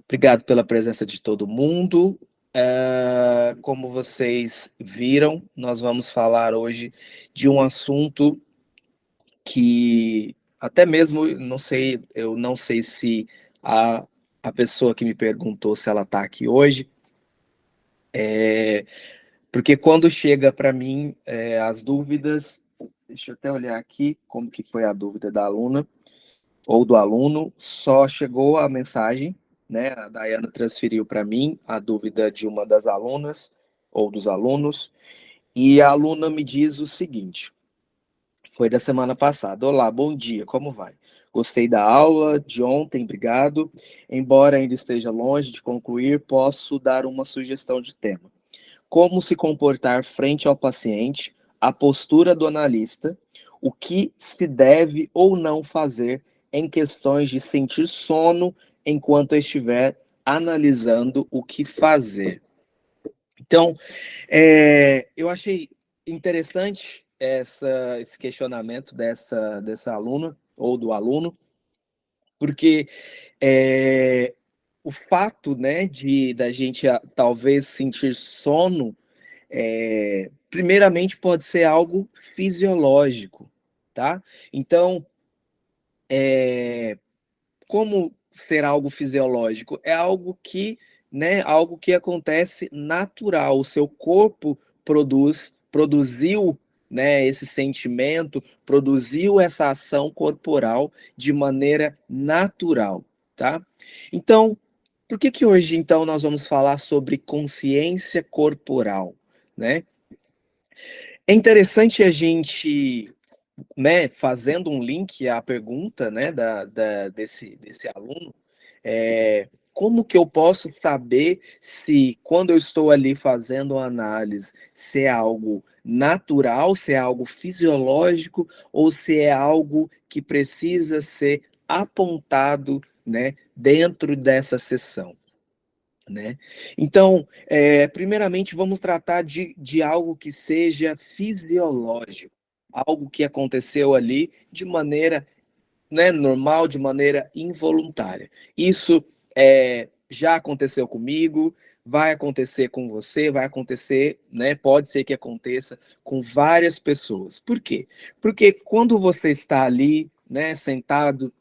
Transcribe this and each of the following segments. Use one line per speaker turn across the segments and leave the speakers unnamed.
Obrigado pela presença de todo mundo. Como vocês viram, nós vamos falar hoje de um assunto que até mesmo não sei, eu não sei se a pessoa que me perguntou se ela está aqui hoje, porque quando chega para mim as dúvidas, deixa eu até olhar aqui como que foi a dúvida da aluna ou do aluno, só chegou a mensagem, né? A Dayana transferiu para mim a dúvida de uma das alunas ou dos alunos, e a aluna me diz o seguinte: foi da semana passada. Olá, bom dia, como vai? Gostei da aula de ontem, obrigado. Embora ainda esteja longe de concluir, posso dar uma sugestão de tema. Como se comportar frente ao paciente, a postura do analista, o que se deve ou não fazer em questões de sentir sono enquanto estiver analisando o que fazer. Então, eu achei interessante esse questionamento dessa aluna ou do aluno, porque o fato, né, de da gente talvez sentir sono primeiramente pode ser algo fisiológico, tá? Então, como ser algo fisiológico? É algo que, né, algo que acontece natural. O seu corpo produziu, né, esse sentimento, produziu essa ação corporal de maneira natural, tá? Então, por que hoje então nós vamos falar sobre consciência corporal, né? É interessante a gente, né, fazendo um link à pergunta, né, desse aluno, como que eu posso saber se, quando eu estou ali fazendo uma análise, se é algo natural, se é algo fisiológico, ou se é algo que precisa ser apontado, né, dentro dessa sessão, né? Então, primeiramente, vamos tratar de algo que seja fisiológico, algo que aconteceu ali de maneira, né, normal, de maneira involuntária. Isso já aconteceu comigo, vai acontecer com você, vai acontecer, né? Pode ser que aconteça com várias pessoas. Por quê? Porque quando você está ali, né, sentado,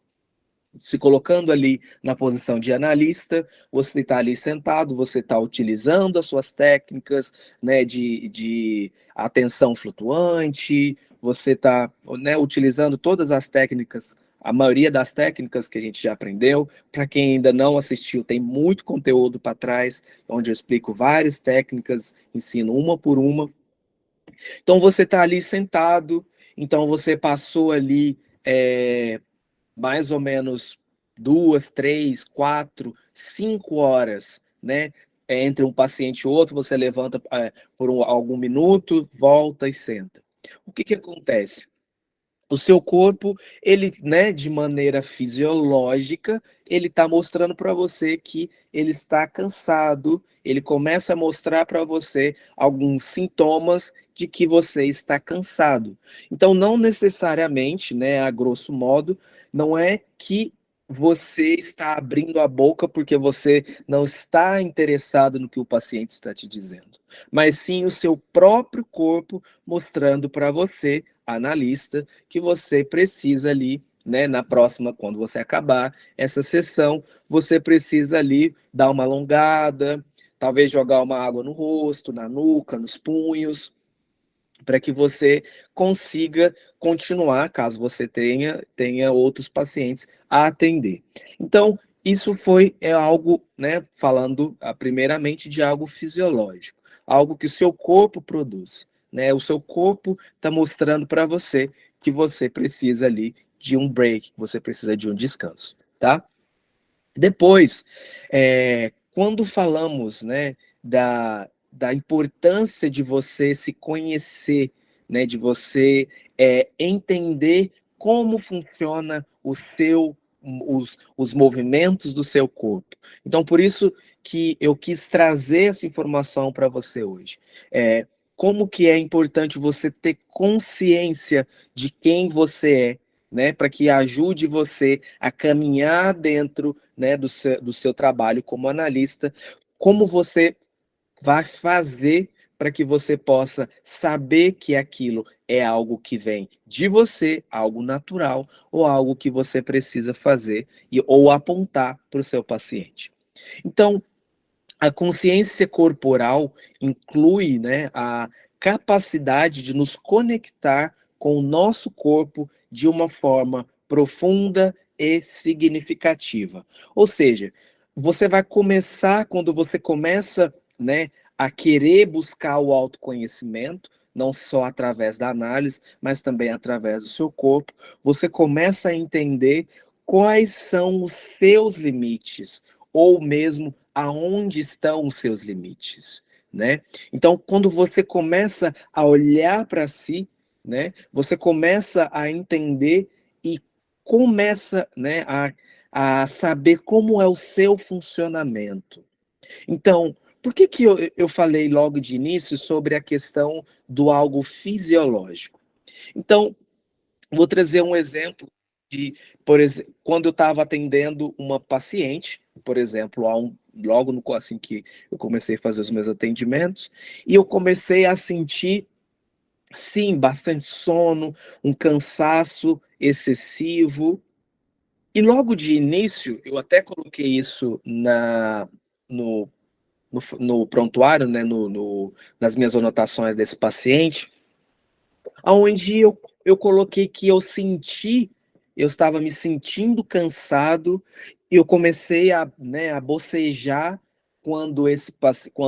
se colocando ali na posição de analista, você está ali sentado, você está utilizando as suas técnicas, né, de atenção flutuante, você está, né, utilizando todas as técnicas, a maioria das técnicas que a gente já aprendeu. Para quem ainda não assistiu, tem muito conteúdo para trás, onde eu explico várias técnicas, ensino uma por uma. Então você está ali sentado, então você passou ali mais ou menos 2, 3, 4, 5 horas, né? Entre um paciente e outro, você levanta por algum minuto, volta e senta. O que acontece? O seu corpo, ele, né, de maneira fisiológica, ele está mostrando para você que ele está cansado, ele começa a mostrar para você alguns sintomas de que você está cansado. Então, não necessariamente, né, a grosso modo, não é que você está abrindo a boca porque você não está interessado no que o paciente está te dizendo, mas sim o seu próprio corpo mostrando para você, analista, que você precisa ali, né, na próxima, quando você acabar essa sessão, você precisa ali dar uma alongada, talvez jogar uma água no rosto, na nuca, nos punhos, para que você consiga continuar, caso você tenha outros pacientes a atender. Então, isso é algo, né, falando primeiramente de algo fisiológico, algo que o seu corpo produz, né? O seu corpo está mostrando para você que você precisa ali de um break, que você precisa de um descanso, tá? Depois, quando falamos, né, da importância de você se conhecer, né, de você entender como funciona os movimentos do seu corpo. Então, por isso que eu quis trazer essa informação para você hoje. Como que é importante você ter consciência de quem você é, né, para que ajude você a caminhar dentro, né, do seu trabalho como analista, como você vai fazer para que você possa saber que aquilo é algo que vem de você, algo natural, ou algo que você precisa fazer ou apontar para o seu paciente. Então, a consciência corporal inclui, né, a capacidade de nos conectar com o nosso corpo de uma forma profunda e significativa. Ou seja, você vai começar, quando você começa, né, a querer buscar o autoconhecimento, não só através da análise, mas também através do seu corpo, você começa a entender quais são os seus limites, ou mesmo aonde estão os seus limites, né? Então, quando você começa a olhar para si, né, você começa a entender e começa, né, a saber como é o seu funcionamento. Então, por que que eu falei logo de início sobre a questão do algo fisiológico? Então, vou trazer um exemplo de, por exemplo, quando eu estava atendendo uma paciente, por exemplo, logo no, assim que eu comecei a fazer os meus atendimentos, e eu comecei a sentir, sim, bastante sono, um cansaço excessivo, e logo de início, eu até coloquei isso no, no prontuário, né, nas minhas anotações desse paciente, onde eu coloquei que eu estava me sentindo cansado, e eu comecei a, né, a bocejar quando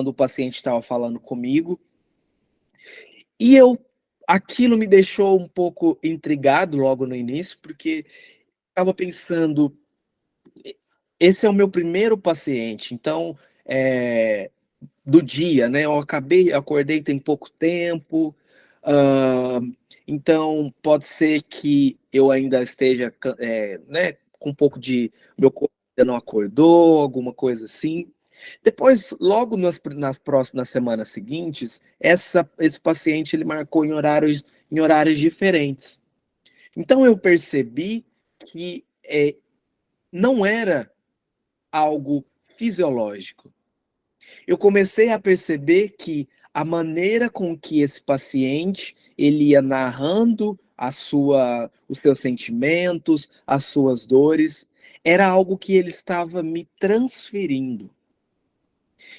o paciente estava falando comigo, e aquilo me deixou um pouco intrigado logo no início, porque estava pensando, esse é o meu primeiro paciente, então, do dia, né? Acordei tem pouco tempo, hã, então pode ser que eu ainda esteja né, com um pouco de meu corpo ainda não acordou, alguma coisa assim. Depois, logo nas próximas semanas seguintes, esse paciente ele marcou em horários diferentes. Então eu percebi que, não era algo fisiológico. Eu comecei a perceber que a maneira com que esse paciente ele ia narrando os seus sentimentos, as suas dores, era algo que ele estava me transferindo.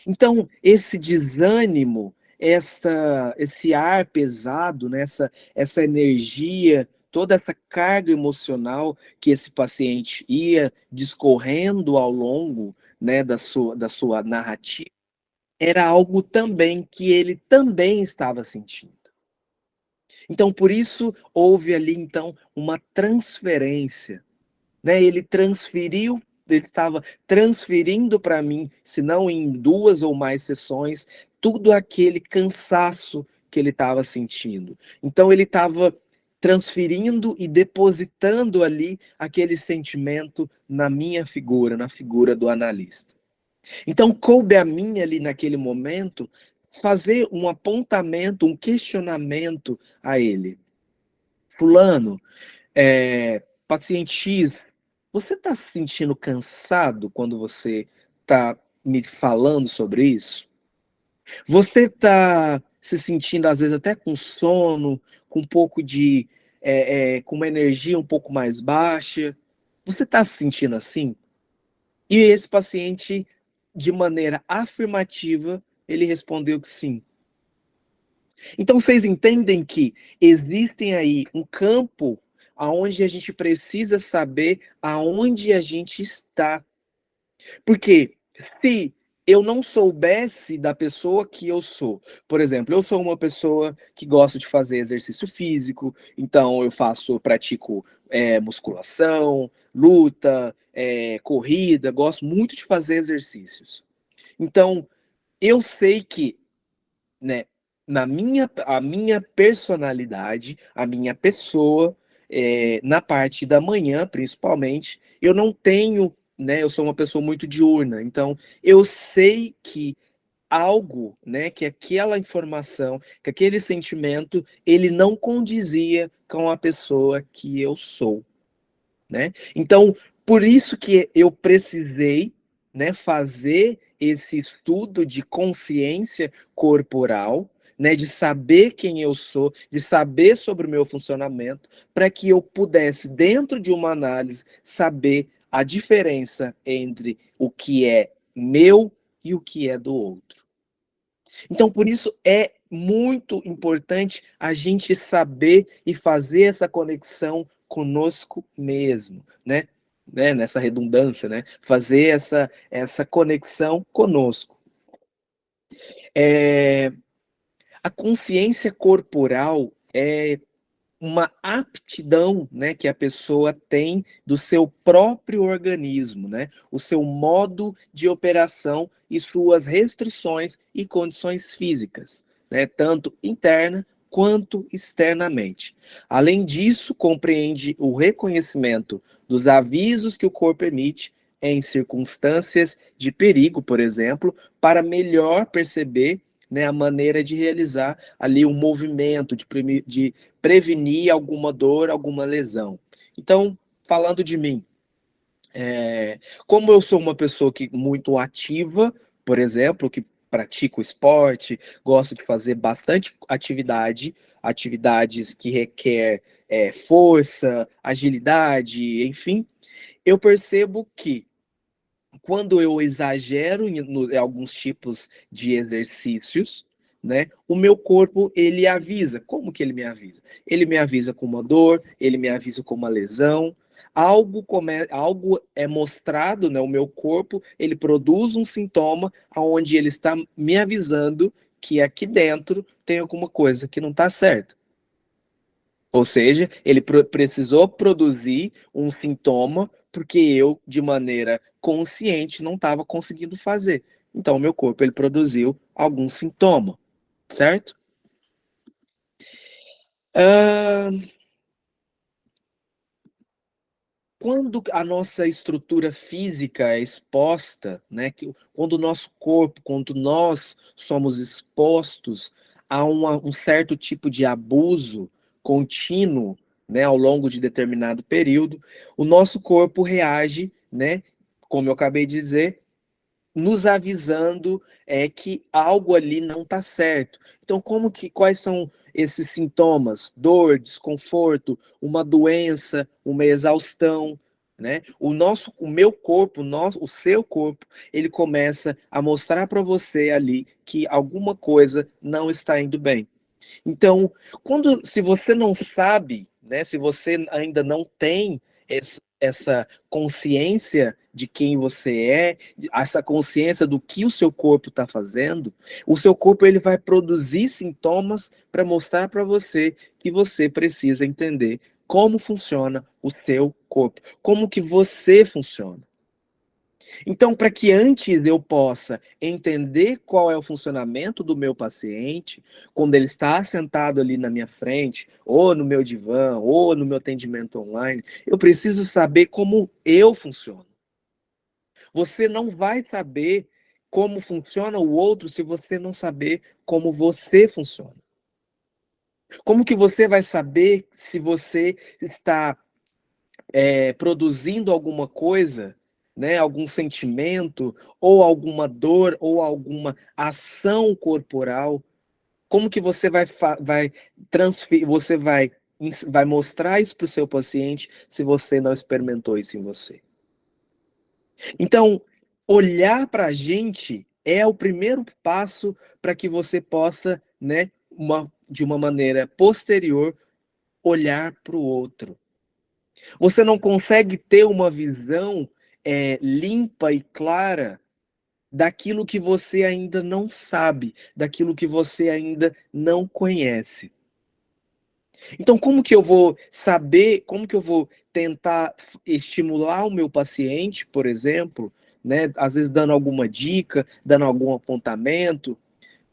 Então, esse desânimo, esse ar pesado, né, essa energia, toda essa carga emocional que esse paciente ia discorrendo ao longo, né, da sua narrativa, era algo também que ele também estava sentindo. Então, por isso, houve ali, então, uma transferência, né? Ele estava transferindo para mim, se não em 2 ou mais sessões, tudo aquele cansaço que ele estava sentindo. Então ele estava transferindo e depositando ali aquele sentimento na minha figura, na figura do analista. Então, coube a mim ali naquele momento fazer um apontamento, um questionamento a ele. Fulano, paciente X, você está se sentindo cansado quando você está me falando sobre isso? Você está se sentindo, às vezes, até com sono, com um pouco com uma energia um pouco mais baixa? Você está se sentindo assim? E esse paciente, de maneira afirmativa, ele respondeu que sim. Então vocês entendem que existem aí um campo aonde a gente precisa saber aonde a gente está. Porque se eu não soubesse da pessoa que eu sou, por exemplo, eu sou uma pessoa que gosta de fazer exercício físico, então eu pratico musculação, luta, corrida, gosto muito de fazer exercícios. Então, eu sei que, né, a minha personalidade, a minha pessoa, na parte da manhã, principalmente, eu não tenho, né, eu sou uma pessoa muito diurna, então eu sei que algo, né, que aquela informação, que aquele sentimento, ele não condizia com a pessoa que eu sou. né? Então, por isso que eu precisei, né, fazer esse estudo de consciência corporal, né, de saber quem eu sou, de saber sobre o meu funcionamento, para que eu pudesse, dentro de uma análise, saber a diferença entre o que é meu e o que é do outro. Então, por isso é muito importante a gente saber e fazer essa conexão conosco mesmo, né? Nessa redundância, né? Fazer essa conexão conosco. A consciência corporal é uma aptidão, né, que a pessoa tem do seu próprio organismo, né, o seu modo de operação e suas restrições e condições físicas, né, tanto interna quanto externamente. Além disso, compreende o reconhecimento dos avisos que o corpo emite em circunstâncias de perigo, por exemplo, para melhor perceber, né, a maneira de realizar ali um movimento, de prevenir alguma dor, alguma lesão. Então, falando de mim, como eu sou uma pessoa que muito ativa, por exemplo, que pratico esporte, gosto de fazer bastante atividades que requer força, agilidade, enfim, eu percebo que quando eu exagero em alguns tipos de exercícios, né, o meu corpo ele avisa. Como que ele me avisa? Ele me avisa com uma dor, ele me avisa com uma lesão. Algo é mostrado, né? O meu corpo ele produz um sintoma onde ele está me avisando que aqui dentro tem alguma coisa que não está certa. Ou seja, ele precisou produzir um sintoma porque eu, de maneira consciente, não estava conseguindo fazer. Então, o meu corpo ele produziu algum sintoma, certo? Ah, quando a nossa estrutura física é exposta, né, quando o nosso corpo, quando nós somos expostos a um certo tipo de abuso contínuo, né, ao longo de determinado período, o nosso corpo reage, né, como eu acabei de dizer, nos avisando que algo ali não está certo. Então, quais são esses sintomas? Dor, desconforto, uma doença, uma exaustão, né? O meu corpo, o seu corpo, ele começa a mostrar para você ali que alguma coisa não está indo bem. Então, se você não sabe, né, se você ainda não tem essa consciência de quem você é, essa consciência do que o seu corpo está fazendo, o seu corpo ele vai produzir sintomas para mostrar para você que você precisa entender como funciona o seu corpo, como que você funciona. Então, para que antes eu possa entender qual é o funcionamento do meu paciente, quando ele está sentado ali na minha frente, ou no meu divã, ou no meu atendimento online, eu preciso saber como eu funciono. Você não vai saber como funciona o outro se você não saber como você funciona. Como que você vai saber se você está produzindo alguma coisa, né, algum sentimento, ou alguma dor, ou alguma ação corporal, como que você vai transferir, vai mostrar isso para o seu paciente se você não experimentou isso em você? Então, olhar para a gente é o primeiro passo para que você possa, né, de uma maneira posterior, olhar para o outro. Você não consegue ter uma visão limpa e clara daquilo que você ainda não sabe, daquilo que você ainda não conhece. Então, como que eu vou saber, como que eu vou tentar estimular o meu paciente, por exemplo, né? Às vezes dando alguma dica, dando algum apontamento.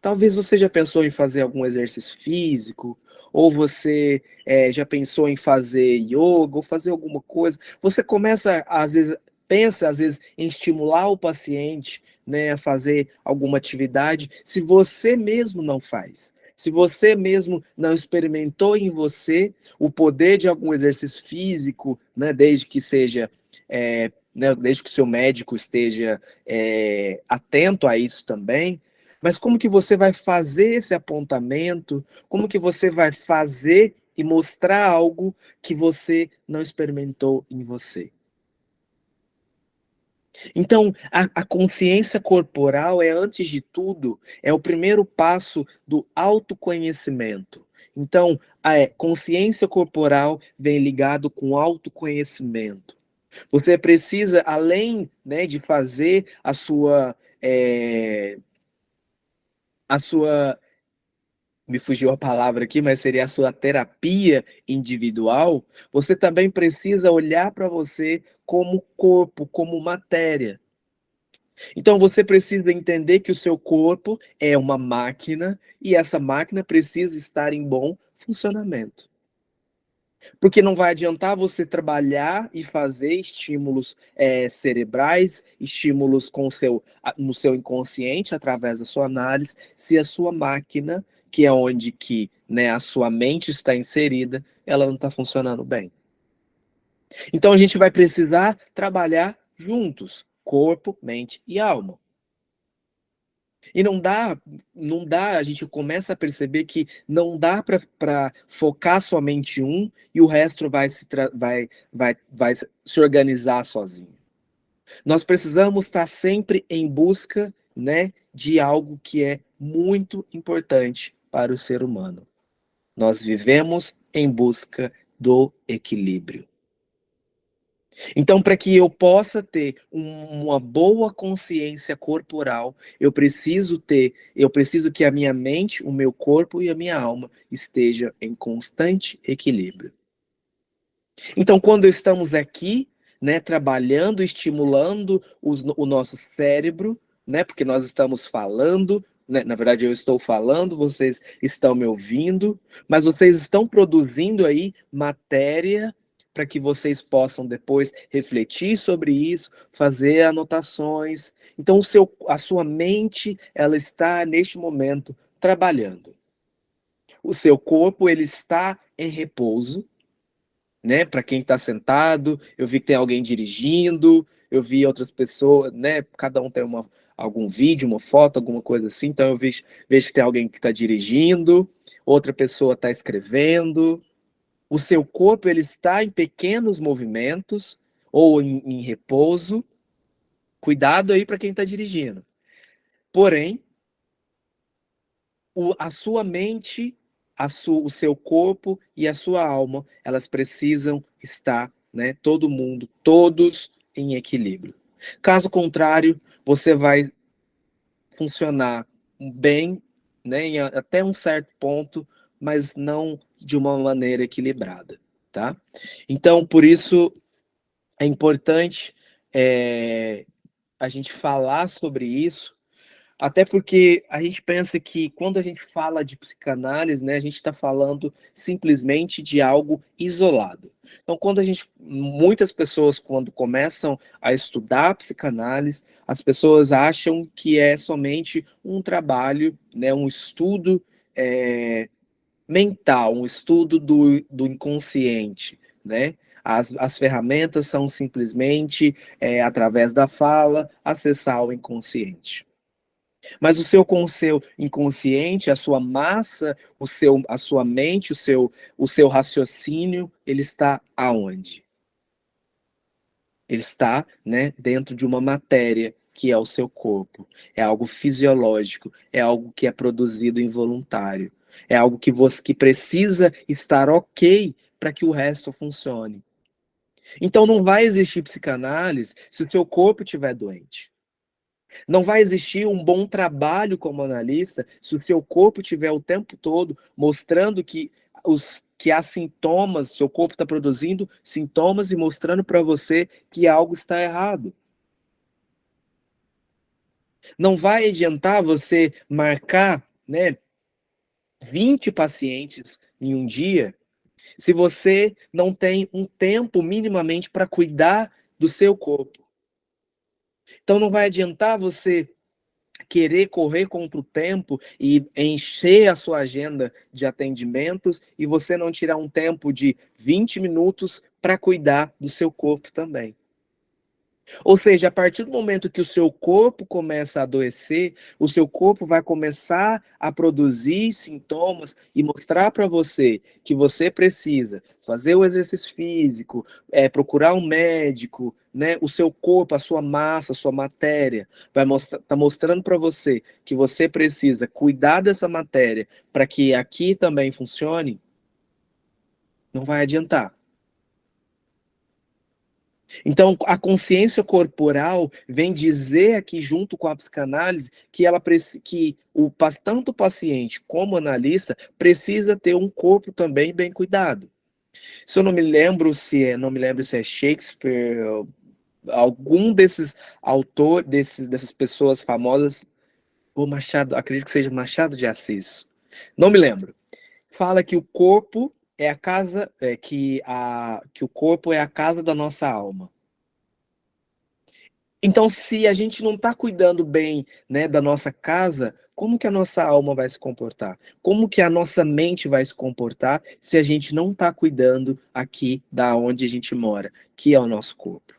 Talvez você já pensou em fazer algum exercício físico, ou você já pensou em fazer yoga, ou fazer alguma coisa. Você começa, às vezes, pensa, às vezes, em estimular o paciente, né, a fazer alguma atividade, se você mesmo não faz. Se você mesmo não experimentou em você o poder de algum exercício físico, né, desde que seja, né, desde que o seu médico esteja atento a isso também, mas como que você vai fazer esse apontamento? Como que você vai fazer e mostrar algo que você não experimentou em você? Então, a consciência corporal é, antes de tudo, é o primeiro passo do autoconhecimento. Então, a consciência corporal vem ligado com autoconhecimento. Você precisa, além, né, de fazer a sua, me fugiu a palavra aqui, mas seria a sua terapia individual, você também precisa olhar para você como corpo, como matéria. Então você precisa entender que o seu corpo é uma máquina e essa máquina precisa estar em bom funcionamento. Porque não vai adiantar você trabalhar e fazer estímulos cerebrais, estímulos no seu inconsciente, através da sua análise, se a sua máquina, que é onde que, né, a sua mente está inserida, ela não está funcionando bem. Então a gente vai precisar trabalhar juntos, corpo, mente e alma. E não dá, a gente começa a perceber que não dá para focar somente um e o resto vai se organizar sozinho. Nós precisamos estar sempre em busca, né, de algo que é muito importante para o ser humano. Nós vivemos em busca do equilíbrio. Então, para que eu possa ter uma boa consciência corporal, eu preciso que a minha mente, o meu corpo e a minha alma esteja em constante equilíbrio. Então, quando estamos aqui, né, trabalhando, estimulando o nosso cérebro, né, porque nós estamos falando, né, na verdade eu estou falando, vocês estão me ouvindo, mas vocês estão produzindo aí matéria para que vocês possam depois refletir sobre isso, fazer anotações. Então, a sua mente, ela está neste momento trabalhando. O seu corpo, ele está em repouso, né? Para quem está sentado, eu vi que tem alguém dirigindo, eu vi outras pessoas, né? Cada um tem algum vídeo, uma foto, alguma coisa assim. Então eu vejo que tem alguém que está dirigindo, outra pessoa está escrevendo. O seu corpo ele está em pequenos movimentos ou em repouso. Cuidado aí para quem está dirigindo. Porém, a sua mente, o seu corpo e a sua alma, elas precisam estar, né, todo mundo, todos em equilíbrio. Caso contrário, você vai funcionar bem, né, até um certo ponto, mas não de uma maneira equilibrada, tá? Então, por isso é importante a gente falar sobre isso, até porque a gente pensa que quando a gente fala de psicanálise, né, a gente está falando simplesmente de algo isolado. Então, muitas pessoas quando começam a estudar psicanálise, as pessoas acham que é somente um trabalho, né, um estudo mental, um estudo do inconsciente, né? As ferramentas são simplesmente, através da fala, acessar o inconsciente. Mas o seu inconsciente, a sua massa, a sua mente, o seu raciocínio, ele está aonde? Ele está, né, dentro de uma matéria que é o seu corpo. É algo fisiológico, é algo que é produzido involuntário. É algo que precisa estar ok para que o resto funcione. Então não vai existir psicanálise se o seu corpo estiver doente. Não vai existir um bom trabalho como analista se o seu corpo estiver o tempo todo mostrando que há sintomas, seu corpo está produzindo sintomas e mostrando para você que algo está errado. Não vai adiantar você marcar, né, 20 pacientes em um dia se você não tem um tempo minimamente para cuidar do seu corpo. Então não vai adiantar você querer correr contra o tempo e encher a sua agenda de atendimentos e você não tirar um tempo de 20 minutos para cuidar do seu corpo também. Ou seja, a partir do momento que o seu corpo começa a adoecer, o seu corpo vai começar a produzir sintomas e mostrar para você que você precisa fazer o exercício físico, procurar um médico, né? O seu corpo, a sua massa, a sua matéria, tá mostrando para você que você precisa cuidar dessa matéria para que aqui também funcione, não vai adiantar. Então, a consciência corporal vem dizer aqui, junto com a psicanálise, que tanto o paciente como o analista precisa ter um corpo também bem cuidado. Se eu não me lembro não me lembro se é Shakespeare, algum desses autores, dessas pessoas famosas, ou Machado, acredito que seja Machado de Assis, não me lembro. Fala que o corpo é a casa, que o corpo é a casa da nossa alma. Então, se a gente não está cuidando bem, né, da nossa casa, como que a nossa alma vai se comportar? Como que a nossa mente vai se comportar se a gente não está cuidando aqui da onde a gente mora, que é o nosso corpo?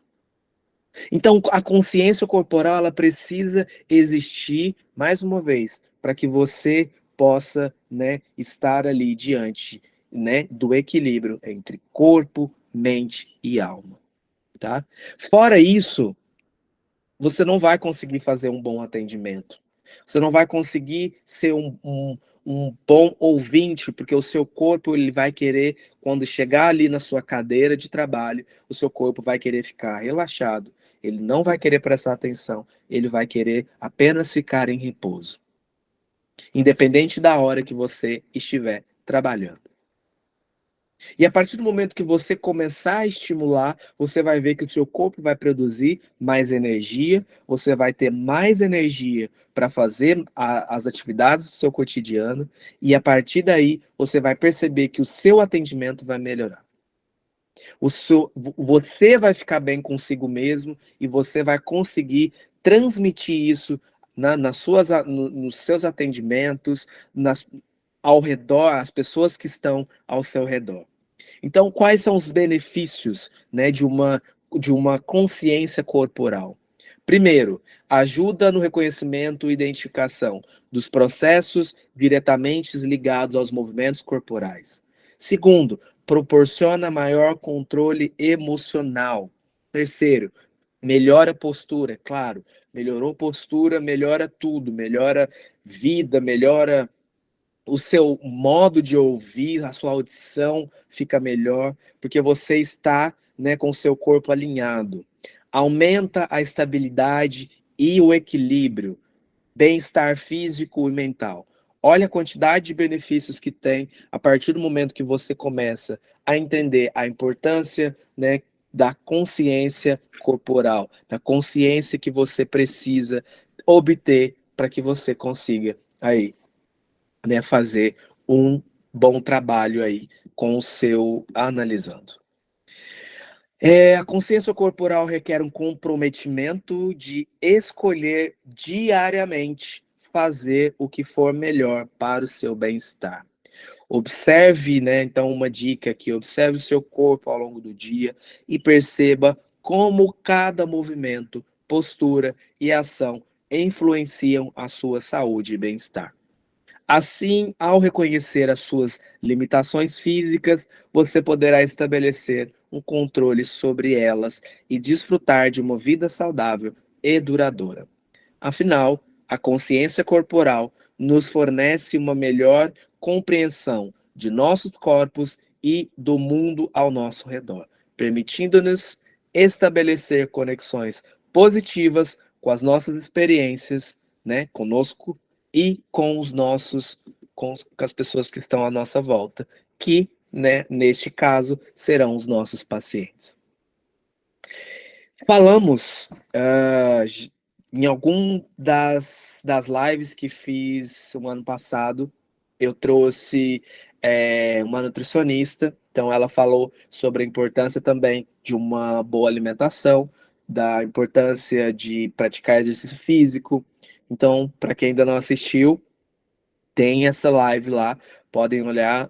Então, a consciência corporal, ela precisa existir, mais uma vez, para que você possa, né, estar ali diante, né, do equilíbrio entre corpo, mente e alma, tá? Fora isso, você não vai conseguir fazer um bom atendimento. Você não vai conseguir ser um bom ouvinte, porque o seu corpo ele vai querer, quando chegar ali na sua cadeira de trabalho, o seu corpo vai querer ficar relaxado. Ele não vai querer prestar atenção, ele vai querer apenas ficar em repouso, independente da hora que você estiver trabalhando. E a partir do momento que você começar a estimular, você vai ver que o seu corpo vai produzir mais energia, você vai ter mais energia para fazer as atividades do seu cotidiano, e a partir daí você vai perceber que o seu atendimento vai melhorar. Você vai ficar bem consigo mesmo e você vai conseguir transmitir isso nos seus atendimentos, ao redor, as pessoas que estão ao seu redor. Então, quais são os benefícios, né, de uma consciência corporal? Primeiro, ajuda no reconhecimento e identificação dos processos diretamente ligados aos movimentos corporais. Segundo, proporciona maior controle emocional. Terceiro, melhora a postura, claro. Melhorou a postura, melhora tudo, melhora vida, melhora o seu modo de ouvir, a sua audição fica melhor, porque você está, né, com o seu corpo alinhado. Aumenta a estabilidade e o equilíbrio, bem-estar físico e mental. Olha a quantidade de benefícios que tem a partir do momento que você começa a entender a importância, né, da consciência corporal, da consciência que você precisa obter para que você consiga aí, né, fazer um bom trabalho aí com o seu analisando. A consciência corporal requer um comprometimento de escolher diariamente fazer o que for melhor para o seu bem-estar. Observe, né, então uma dica aqui, observe o seu corpo ao longo do dia e perceba como cada movimento, postura e ação influenciam a sua saúde e bem-estar. Assim, ao reconhecer as suas limitações físicas, você poderá estabelecer um controle sobre elas e desfrutar de uma vida saudável e duradoura. Afinal, a consciência corporal nos fornece uma melhor compreensão de nossos corpos e do mundo ao nosso redor, permitindo-nos estabelecer conexões positivas com as nossas experiências, né, conosco e com com as pessoas que estão à nossa volta, que, né, neste caso, serão os nossos pacientes. Falamos em algum das lives que fiz o ano passado, eu trouxe uma nutricionista, então ela falou sobre a importância também de uma boa alimentação, da importância de praticar exercício físico, Então, para quem ainda não assistiu, tem essa live lá, podem olhar,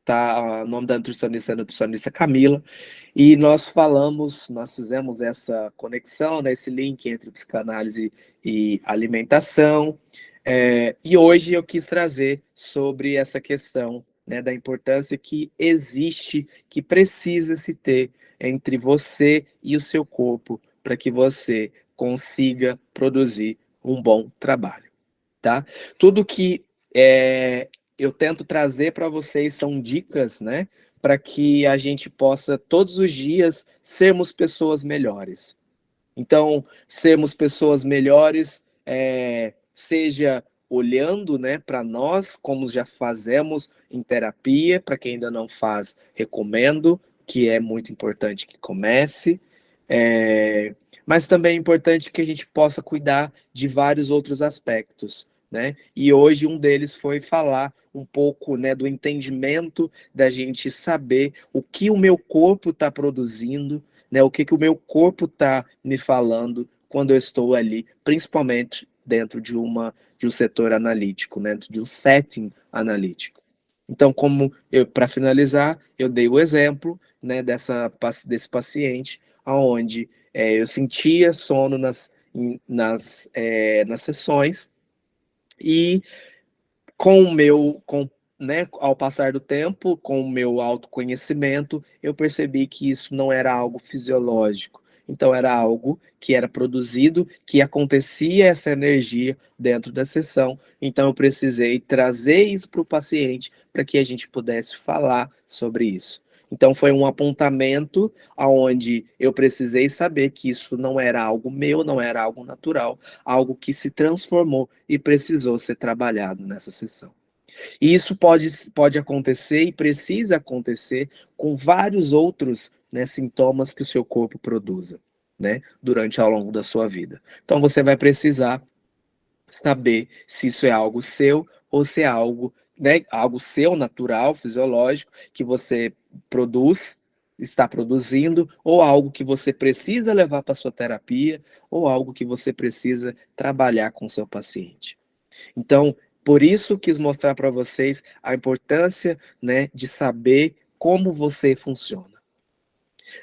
tá, o nome da nutricionista é a nutricionista Camila, e nós fizemos essa conexão, né, esse link entre psicanálise e alimentação, e hoje eu quis trazer sobre essa questão, né, da importância que existe, que precisa se ter entre você e o seu corpo, para que você consiga produzir um bom trabalho, tá? Tudo que eu tento trazer para vocês são dicas, né? Para que a gente possa todos os dias sermos pessoas melhores. Então, sermos pessoas melhores, seja olhando, né, para nós, como já fazemos em terapia. Para quem ainda não faz, recomendo, que é muito importante que comece. Mas também é importante que a gente possa cuidar de vários outros aspectos, né? E hoje um deles foi falar um pouco, né, do entendimento da gente saber o que o meu corpo está produzindo, né? O que o meu corpo está me falando quando eu estou ali, principalmente dentro de um setor analítico, né? De um setting analítico. Então, para finalizar, eu dei o exemplo, né, desse paciente, onde eu sentia sono nas sessões, e né, ao passar do tempo, com o meu autoconhecimento, eu percebi que isso não era algo fisiológico. Então, era algo que era produzido, que acontecia essa energia dentro da sessão. Então, eu precisei trazer isso para o paciente para que a gente pudesse falar sobre isso. Então, foi um apontamento aonde eu precisei saber que isso não era algo meu, não era algo natural, algo que se transformou e precisou ser trabalhado nessa sessão. E isso pode acontecer e precisa acontecer com vários outros, né, sintomas que o seu corpo produza, né, durante ao longo da sua vida. Então você vai precisar saber se isso é algo seu ou se é algo, né, algo seu, natural, fisiológico, que você produz, está produzindo, ou algo que você precisa levar para sua terapia, ou algo que você precisa trabalhar com o seu paciente. Então, por isso quis mostrar para vocês a importância, né, de saber como você funciona.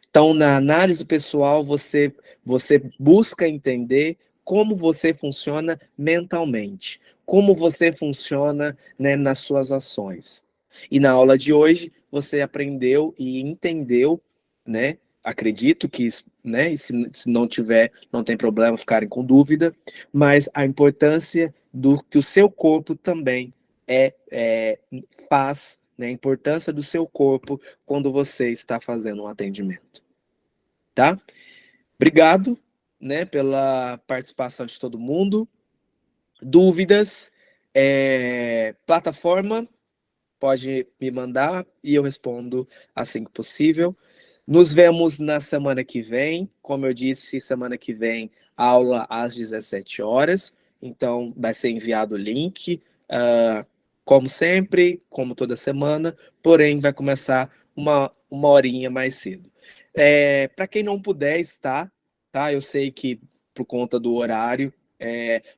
Então, na análise pessoal, você busca entender como você funciona mentalmente, como você funciona, né, nas suas ações. E na aula de hoje, você aprendeu e entendeu, né? Acredito que, né, e se não tiver, não tem problema ficarem com dúvida, mas a importância do que o seu corpo também faz, né, a importância do seu corpo quando você está fazendo um atendimento, tá? Obrigado, né, pela participação de todo mundo. Dúvidas, plataforma, pode me mandar e eu respondo assim que possível. Nos vemos na semana que vem. Como eu disse, semana que vem, aula às 17 horas. Então, vai ser enviado o link, como sempre, como toda semana, porém, vai começar uma horinha mais cedo. Para quem não puder estar, tá? Eu sei que por conta do horário,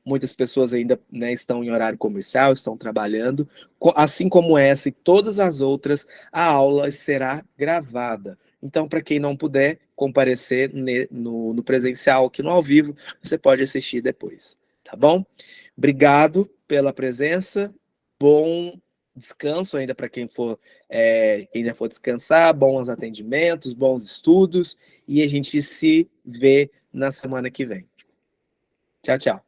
muitas pessoas ainda, né, estão em horário comercial, estão trabalhando, assim como essa e todas as outras, a aula será gravada. Então, para quem não puder comparecer no presencial, aqui no ao vivo, você pode assistir depois, tá bom? Obrigado pela presença, bom descanso ainda para quem já for descansar, bons atendimentos, bons estudos, e a gente se vê na semana que vem. Tchau, tchau.